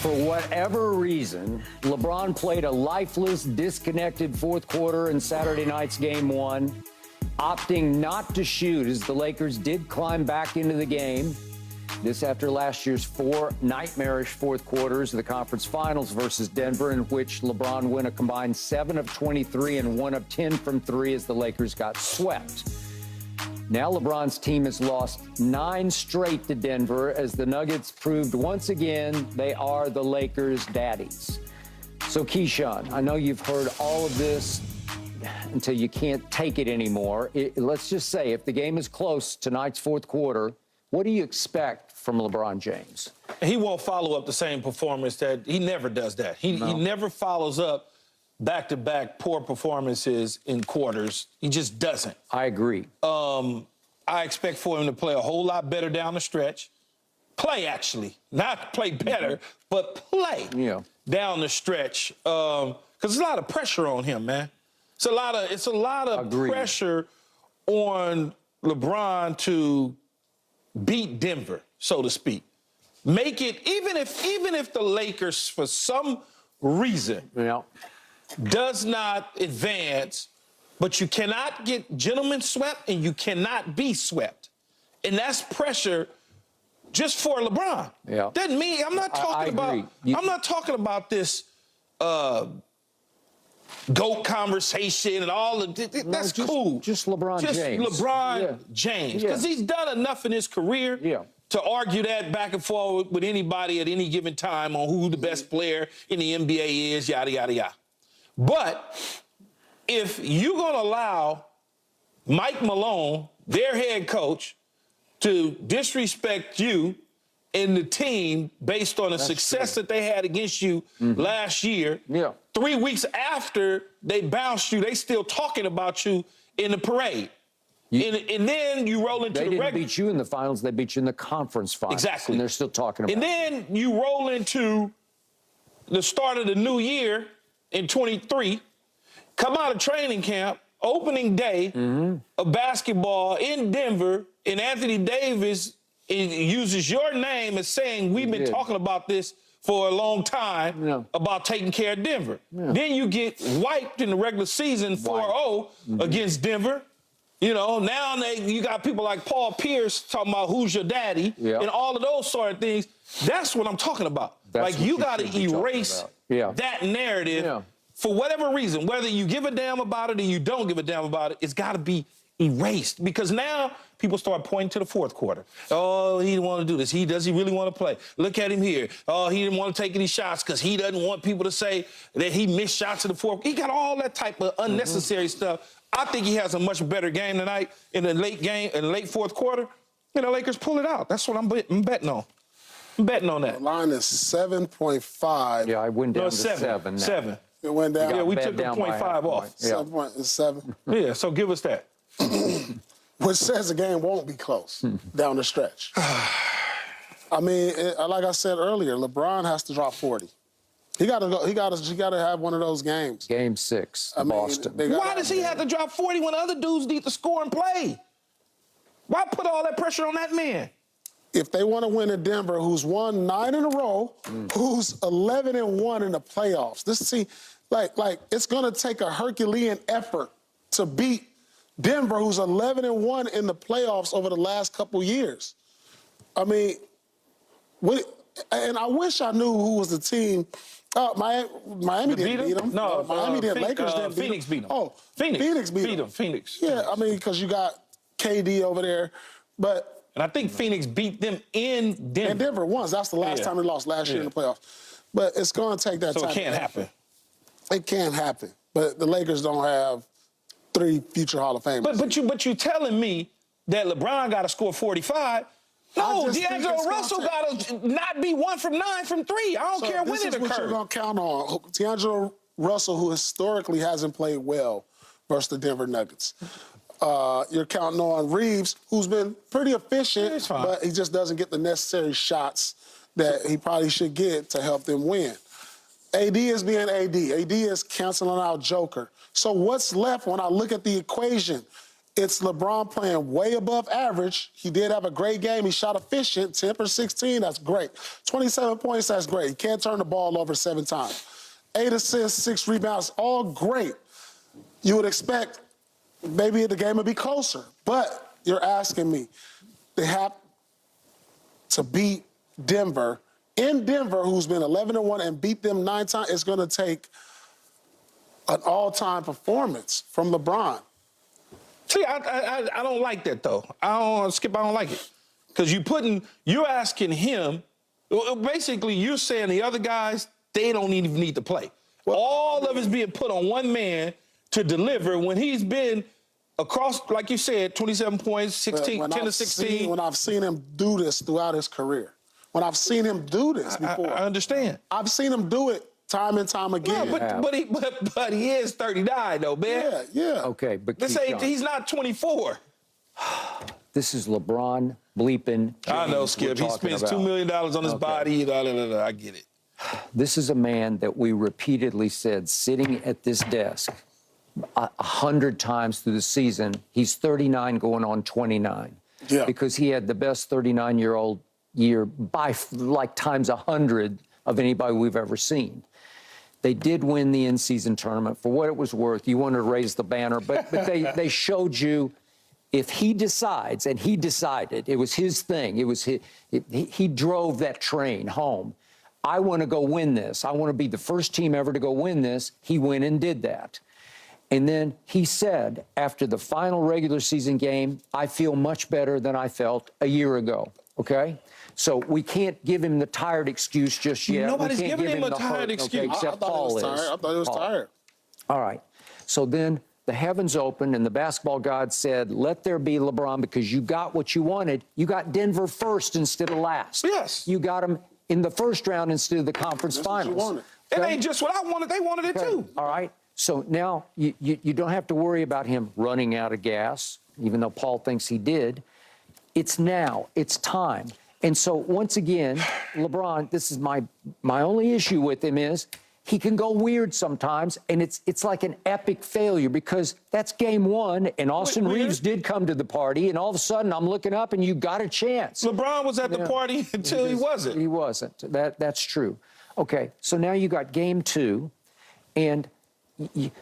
For whatever reason, LeBron played a lifeless, disconnected fourth quarter in Saturday night's Game 1, opting not to shoot as the Lakers did climb back into the game. This after last year's 4 nightmarish fourth quarters of the conference finals versus Denver, in which LeBron went a combined 7 of 23 and 1 of 10 from 3 as the Lakers got swept. Now LeBron's team has lost 9 straight to Denver as the Nuggets proved once again they are the Lakers' daddies. So, Keyshawn, I know you've heard all of this until you can't take it anymore. Let's just say if the game is close tonight's fourth quarter, what do you expect from LeBron James? He won't follow up the same performance that he never does that. He never follows up back-to-back poor performances in quarters. He just doesn't. I agree. I expect for him to play a whole lot better down the stretch. Play, actually. Not play better, but play down the stretch. Because there's a lot of pressure on him, man. It's a lot of pressure on LeBron to beat Denver, so to speak. Make it, even if the Lakers, for some reason, does not advance, but you cannot get gentlemen swept and you cannot be swept. And that's pressure just for LeBron. Doesn't mean, I'm not talking about this GOAT conversation and all of that's cool. Just LeBron James. Just LeBron James. Because he's done enough in his career to argue that back and forth with anybody at any given time on who the best player in the NBA is, yada, yada, yada. But if you're going to allow Mike Malone, their head coach, to disrespect you and the team based on the success that they had against you last year, 3 weeks after they bounced you, they still talking about you in the parade. And then you roll into the regular. They didn't beat you in the finals. They beat you in the conference finals. Exactly. And they're still talking about it. And then you roll into the start of the new year in 23, come out of training camp, opening day of basketball in Denver, and Anthony Davis uses your name as saying, we've been talking about this for a long time about taking care of Denver. Then you get wiped in the regular season 4-0 against Denver. You know, now you got people like Paul Pierce talking about who's your daddy and all of those sort of things. That's what I'm talking about. Like, you got to erase that narrative for whatever reason, whether you give a damn about it or you don't give a damn about it, it's got to be erased, because now people start pointing to the fourth quarter. Oh, he didn't want to do this. Does he really want to play? Look at him here. Oh, he didn't want to take any shots because he doesn't want people to say that he missed shots in the fourth. He got all that type of unnecessary stuff. I think he has a much better game tonight in the late fourth quarter. You know, Lakers pull it out. That's what I'm betting on. I'm betting on that. The line is 7.5. Yeah, I went down to 7 now. 7. It went down. Yeah, we took the 0.5 off. 7.7. Yeah, so give us that. Which says the game won't be close down the stretch. I mean, like I said earlier, LeBron has to drop 40. He got to go. He got to have one of those games. Game 6, Boston. Why does he have to drop 40 when other dudes need to score and play? Why put all that pressure on that man? If they want to win in Denver, who's won 9 in a row, who's 11-1 in the playoffs. Like it's going to take a Herculean effort to beat Denver, who's 11-1 in the playoffs over the last couple years. I mean, and I wish I knew who was the team. Miami didn't beat them. No, Miami didn't. Lakers didn't beat them. Phoenix beat them. Oh, Phoenix beat them. Phoenix. Yeah, I mean, because you got KD over there, but. And I think Phoenix beat them in Denver. And Denver once. That's the last time they lost last year in the playoffs. But it's going to take that time. So it can't happen. It can't happen. But the Lakers don't have 3 future Hall of Famers. But you telling me that LeBron got to score 45? No, D'Angelo Russell got to not be 1 from 9 from 3. I don't care when it occurs. This is what you're going to count on. D'Angelo Russell, who historically hasn't played well versus the Denver Nuggets. You're counting on Reeves, who's been pretty efficient, but he just doesn't get the necessary shots that he probably should get to help them win. AD is being AD. AD is canceling out Joker. So what's left when I look at the equation? It's LeBron playing way above average. He did have a great game. He shot efficient, 10 for 16, that's great. 27 points, that's great. He can't turn the ball over 7 times. 8 assists, 6 rebounds, all great. You would expect maybe the game would be closer, but you're asking me, they have to beat Denver. In Denver, who's been 11-1 and beat them 9 times, it's going to take an all-time performance from LeBron. See, I don't like that, though. I don't like it. Because you're asking him, basically you're saying the other guys, they don't even need to play. Well, all of it's being put on one man to deliver when he's been across, like you said, 27 points, 10 to 16. When I've seen him do this throughout his career. When I've seen him do this before. I understand. I've seen him do it time and time again. Yeah, but he is 39, though, man. Yeah. Okay, but he's not 24. This is LeBron bleeping James. I know, Skip. He spends $2 million on his body. I get it. This is a man that we repeatedly said sitting at this desk 100 times through the season. He's 39 going on 29. Yeah. Because he had the best 39-year-old year by like times 100 of anybody we've ever seen. They did win the in-season tournament. For what it was worth, you wanted to raise the banner, but they showed you if he decides, and he decided, it was his thing, he drove that train home. I want to go win this. I want to be the first team ever to go win this. He went and did that. And then he said, after the final regular season game, I feel much better than I felt a year ago, okay? So we can't give him the tired excuse just yet. Nobody's giving him a tired excuse. Okay, except Paul is. I thought he was tired. All right. So then the heavens opened and the basketball god said, let there be LeBron because you got what you wanted. You got Denver first instead of last. Yes. You got him in the first round instead of the conference finals. It ain't just what I wanted. They wanted it too. All right. So now you don't have to worry about him running out of gas, even though Paul thinks he did. It's now. It's time. And so once again, LeBron, this is my only issue with him is he can go weird sometimes, and it's like an epic failure because that's game 1, and Austin Reeves did come to the party, and all of a sudden I'm looking up, and you got a chance. LeBron was at the party until he wasn't. He wasn't. That's true. Okay, so now you got game 2, and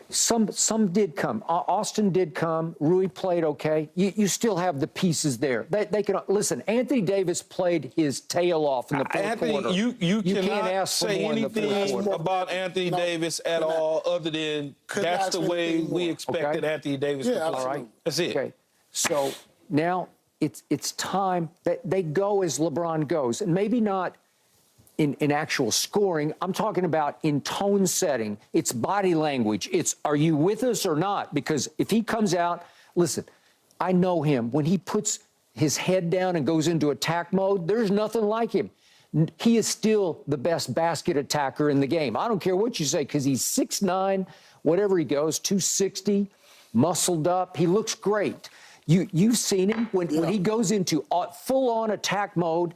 some did come. Austin did come. Rui played okay. You still have the pieces there. They can listen. Anthony Davis played his tail off in the fourth quarter. You can't cannot ask say anything about Anthony Davis at all other than that's the way we expected Anthony Davis to play. All right. That's it. Okay. So now it's time that they go as LeBron goes, and maybe not in actual scoring. I'm talking about in tone setting. It's body language. It's are you with us or not? Because if he comes out, listen, I know him. When he puts his head down and goes into attack mode, there's nothing like him. He is still the best basket attacker in the game. I don't care what you say because he's 6'9", whatever he goes, 260, muscled up. He looks great. You've seen him when he goes into full-on attack mode.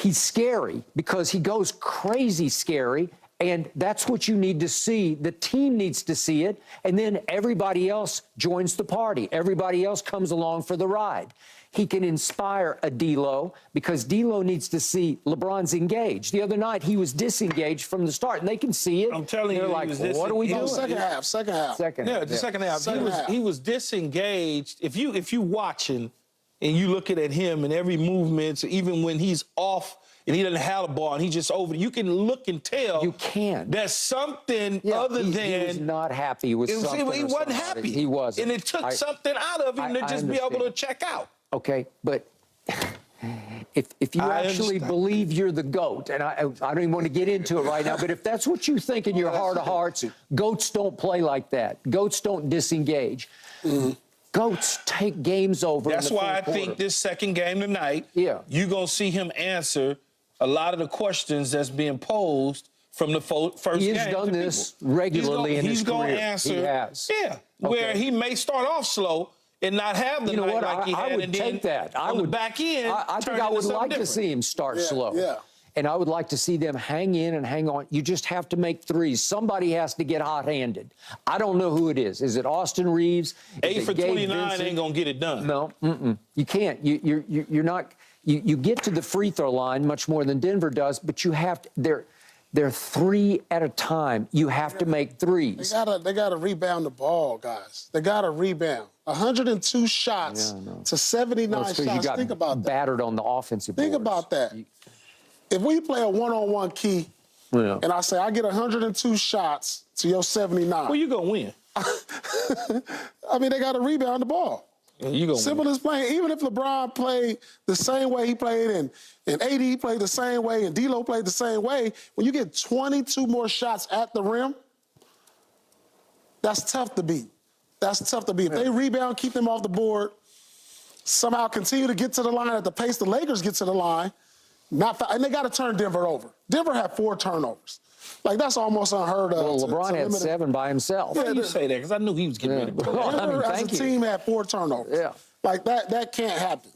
He's scary because he goes crazy scary, and that's what you need to see. The team needs to see it, and then everybody else joins the party. Everybody else comes along for the ride. He can inspire a D'Lo because D'Lo needs to see LeBron's engaged. The other night, he was disengaged from the start, and they can see it. I'm telling you, they're like, what are we doing? Second half. Yeah, the second half. He was disengaged. If you watching, and you looking at him and every movement, so even when he's off and he doesn't have the ball and he's just over, you can look and tell. You can. There's something other than. He was not happy with something. He wasn't happy. He wasn't. And it took something out of him to just be able to check out. Okay, but if you actually believe you're the GOAT, and I don't even want to get into it right now, but if that's what you think in your heart of hearts, GOATs don't play like that. GOATs don't disengage. GOATs take games over. That's why I think this second game tonight, you're going to see him answer a lot of the questions that's being posed from the first game. He has done this regularly in his career. He's going to answer. He has. Yeah, where he may start off slow and not have the night like he had. I would take that. I would back in. I think I would like to see him start slow. Yeah. and I would like to see them hang in and hang on. You just have to make threes. Somebody has to get hot-handed. I don't know who it is. Is it Austin Reeves? 8 for 29 ain't gonna get it done. No, you can't. You're not. You get to the free throw line much more than Denver does, but you have to. They're 3 at a time. You have to make threes. They gotta rebound the ball, guys. They gotta rebound. 102 shots to 79 shots. You got Think about that. battered on the offensive boards. Think about that. If we play a one-on-one key, and I say I get 102 shots to your 79, well, you gonna win. I mean, they gotta rebound the ball. You gonna Simple win. as playing. Even if LeBron played the same way he played, and AD played the same way, and D'Lo played the same way, when you get 22 more shots at the rim, that's tough to beat. That's tough to beat. If they rebound, keep them off the board, somehow continue to get to the line at the pace the Lakers get to the line, and they got to turn Denver over. Denver had 4 turnovers. Like, that's almost unheard of. Well, LeBron had 7 by himself. Why do you say that? Because I knew he was getting ready to play. Well, Denver, as a thank you. team, had 4 turnovers. Yeah. Like, that can't happen.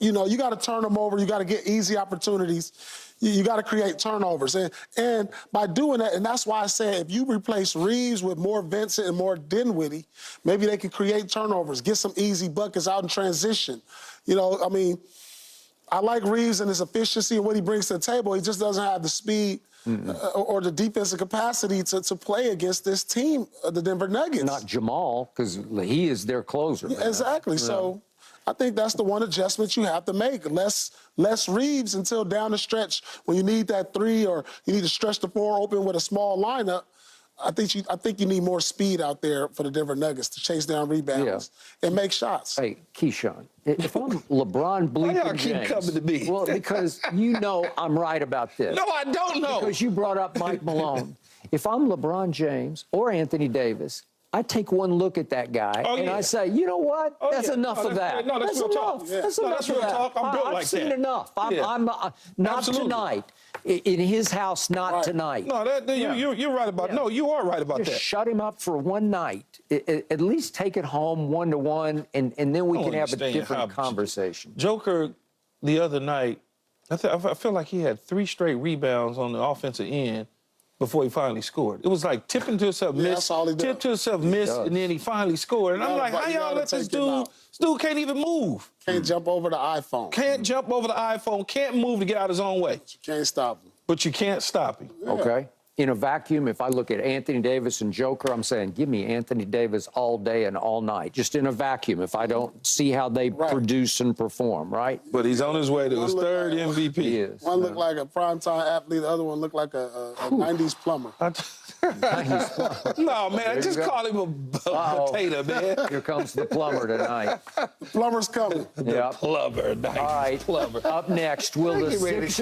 You know, you got to turn them over. You got to get easy opportunities. You got to create turnovers. And by doing that, and that's why I said if you replace Reeves with more Vincent and more Dinwiddie, maybe they can create turnovers, get some easy buckets out in transition. You know, I mean, I like Reeves and his efficiency and what he brings to the table. He just doesn't have the speed or the defensive capacity to play against this team, the Denver Nuggets. Not Jamal, because he is their closer. Yeah, exactly. So I think that's the one adjustment you have to make. Less Reeves until down the stretch when you need that 3 or you need to stretch the floor open with a small lineup. I think you need more speed out there for the Denver Nuggets to chase down rebounds and make shots. Hey, Keyshawn, if I'm LeBron bleeping Why y'all keep James, coming to me? well, because you know I'm right about this. No, I don't know. Because you brought up Mike Malone. If I'm LeBron James or Anthony Davis, I take one look at that guy and I say, you know what? That's enough of that. No, that's real talk. That's enough that's of real that. talk. I'm built like that. I've seen enough. I'm not Absolutely. tonight. In his house, not tonight. No, you're right about. No, you are right about Just that. shut him up for one night. At least take it home 1-to-1, and then we can have a different conversation. Joker, the other night, I feel like he had 3 straight rebounds on the offensive end before he finally scored. It was like tipping to himself, miss, tip to himself, miss, and then he finally scored. And I'm like, how y'all let this dude? This dude can't even move. Can't jump over the iPhone. Can't jump over the iPhone. Can't move to get out his own way. You can't stop him. But you can't stop him. Okay. In a vacuum, if I look at Anthony Davis and Joker, I'm saying, give me Anthony Davis all day and all night. Just in a vacuum, if I don't see how they produce and perform, right? But he's on his way to his 3rd MVP. He is. One looked like a primetime athlete, the other one looked like a 90s plumber. No, man, just call him a potato, man. Here comes the plumber tonight. The plumber's coming. Yep. Plumber, nice All right. plumber. Up next, will the Get ready to Sixers